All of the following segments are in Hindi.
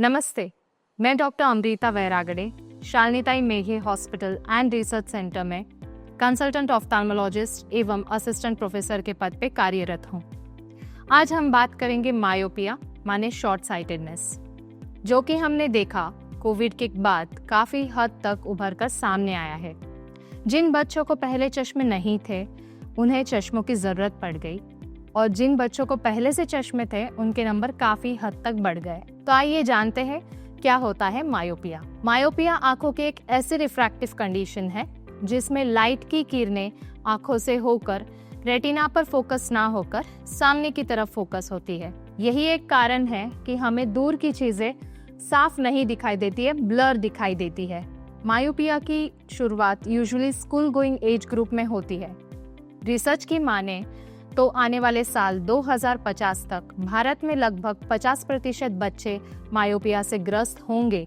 नमस्ते, मैं doctor Amrita Vairagade शालिनीताई Meghe hospital and research centre में कंसल्टेंट ऑफ्थाल्मोलॉजिस्ट एवं असिस्टेंट प्रोफेसर के पद पे कार्यरत हूँ। आज हम बात करेंगे मायोपिया माने शॉर्ट साइटेडनेस, जो कि हमने देखा कोविड के बाद काफ़ी हद तक उभर कर सामने आया है। जिन बच्चों को पहले चश्मे नहीं थे उन्हें चश्मों की ज़रूरत पड़ गई और जिन बच्चों को पहले से चश्मे थे उनके नंबर काफ़ी हद तक बढ़ गए। तो आइए जानते हैं क्या होता है मायोपिया। मायोपिया आंखों की एक ऐसी रिफ्रैक्टिव कंडीशन है जिसमें लाइट की किरणें आंखों से होकर रेटिना पर फोकस ना होकर सामने की तरफ फोकस होती है। यही एक कारण है कि हमें दूर की चीजें साफ नहीं दिखाई देती है, ब्लर दिखाई देती है। मायोपिया की शुरुआत usually school going age group में होती है। रिसर्च की माने तो आने वाले साल 2050 तक भारत में लगभग 50% बच्चे मायोपिया से ग्रस्त होंगे,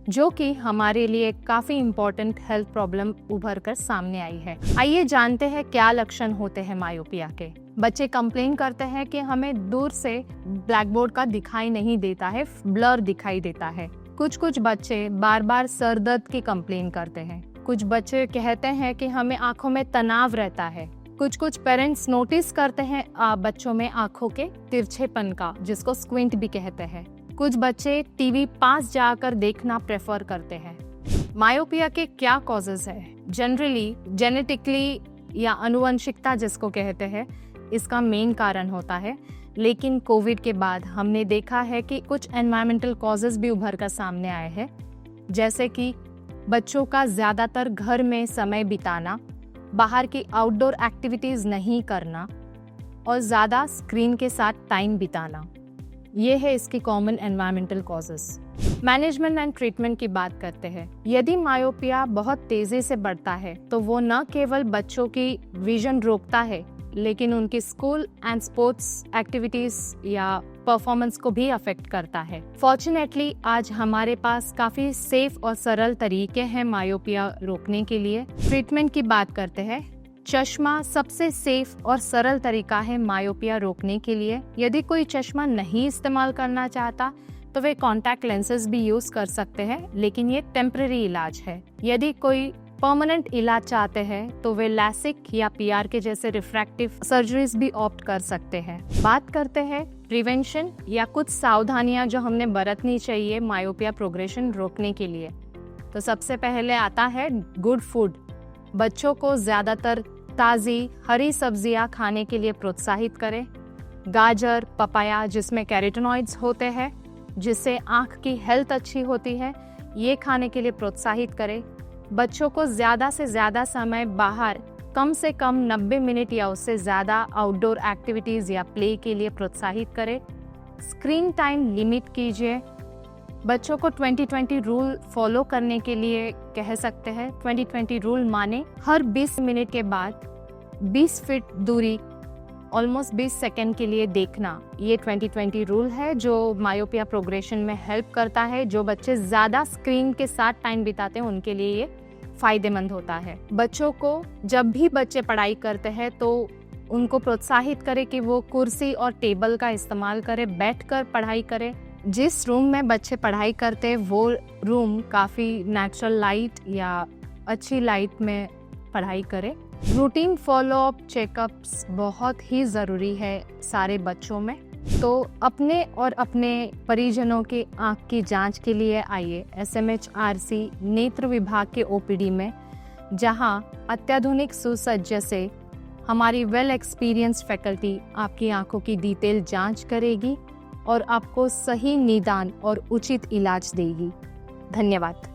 जो कि हमारे लिए काफी इम्पोर्टेंट हेल्थ प्रॉब्लम उभर कर सामने आई है। आइए जानते हैं क्या लक्षण होते हैं मायोपिया के। बच्चे कंप्लेन करते हैं कि हमें दूर से ब्लैक बोर्ड का दिखाई नहीं देता है, ब्लर दिखाई देता है। कुछ बच्चे बार बार सर दर्द की कंप्लेन करते हैं। कुछ बच्चे कहते हैं कि हमें आंखों में तनाव रहता है। कुछ पेरेंट्स नोटिस करते हैं बच्चों में आंखों के तिरछेपन का, जिसको स्क्विंट भी कहते हैं। कुछ बच्चे टीवी पास जाकर देखना प्रेफर करते हैं। मायोपिया के क्या कॉजेज है? जनरली जेनेटिकली या आनुवंशिकता जिसको कहते हैं, इसका मेन कारण होता है। लेकिन कोविड के बाद हमने देखा है कि कुछ एनवायरमेंटल कॉजेज भी उभर कर सामने आए हैं, जैसे कि बच्चों का ज़्यादातर घर में समय बिताना, बाहर की आउटडोर एक्टिविटीज़ नहीं करना और ज़्यादा स्क्रीन के साथ टाइम बिताना। ये है इसकी common environmental causes. Management and treatment की बात करते हैं। यदि मायोपिया बहुत तेज़ी से बढ़ता है तो वो न केवल बच्चों की विजन रोकता है, लेकिन उनकी स्कूल एंड स्पोर्ट्स एक्टिविटीज या परफॉर्मेंस को भी अफेक्ट करता है। फॉर्चुनेटली आज हमारे पास काफी सेफ और सरल तरीके हैं मायोपिया रोकने के लिए। ट्रीटमेंट की बात करते हैं। चश्मा सबसे सेफ और सरल तरीका है मायोपिया रोकने के लिए। यदि कोई चश्मा नहीं इस्तेमाल करना चाहता तो वे कॉन्टैक्ट लेंसेज भी यूज कर सकते हैं, लेकिन ये टेम्परेरी इलाज है। यदि कोई परमानेंट इलाज चाहते हैं तो वे लैसिक या पीआर के जैसे रिफ्रैक्टिव सर्जरीज भी ऑप्ट कर सकते हैं। बात करते हैं प्रिवेंशन या कुछ सावधानियां जो हमने बरतनी चाहिए मायोपिया प्रोग्रेशन रोकने के लिए। तो सबसे पहले आता है गुड फूड। बच्चों को ज़्यादातर ताज़ी हरी सब्जियां खाने के लिए प्रोत्साहित करें। गाजर, पपाया जिसमें कैरोटीनॉइड्स होते हैं, जिससे आँख की हेल्थ अच्छी होती है, ये खाने के लिए प्रोत्साहित करें। बच्चों को ज़्यादा से ज़्यादा समय बाहर कम से कम 90 मिनट या उससे ज़्यादा आउटडोर एक्टिविटीज़ या प्ले के लिए प्रोत्साहित करें। स्क्रीन टाइम लिमिट कीजिए। बच्चों को 20-20 रूल फॉलो करने के लिए कह सकते हैं। 20-20 रूल माने हर 20 मिनट के बाद 20 फीट दूरी ऑलमोस्ट 20 सेकेंड के लिए देखना। ये 20-20 रूल है जो मायोपिया प्रोग्रेशन में हेल्प करता है। जो बच्चे ज़्यादा स्क्रीन के साथ टाइम बिताते हैं उनके लिए ये फ़ायदेमंद होता है। बच्चों को जब भी बच्चे पढ़ाई करते हैं तो उनको प्रोत्साहित करें कि वो कुर्सी और टेबल का इस्तेमाल करें, बैठकर पढ़ाई करें। जिस रूम में बच्चे पढ़ाई करते हैं वो रूम काफ़ी नेचुरल लाइट या अच्छी लाइट में पढ़ाई करें। रूटीन फॉलोअप चेकअप्स बहुत ही ज़रूरी है सारे बच्चों में। तो अपने और अपने परिजनों की आँख की जांच के लिए आइए SMHRC नेत्र विभाग के OPD में, जहां अत्याधुनिक सुसज्ज से हमारी वेल एक्सपीरियंस्ड फैकल्टी आपकी आँखों की डिटेल जांच करेगी और आपको सही निदान और उचित इलाज देगी। धन्यवाद।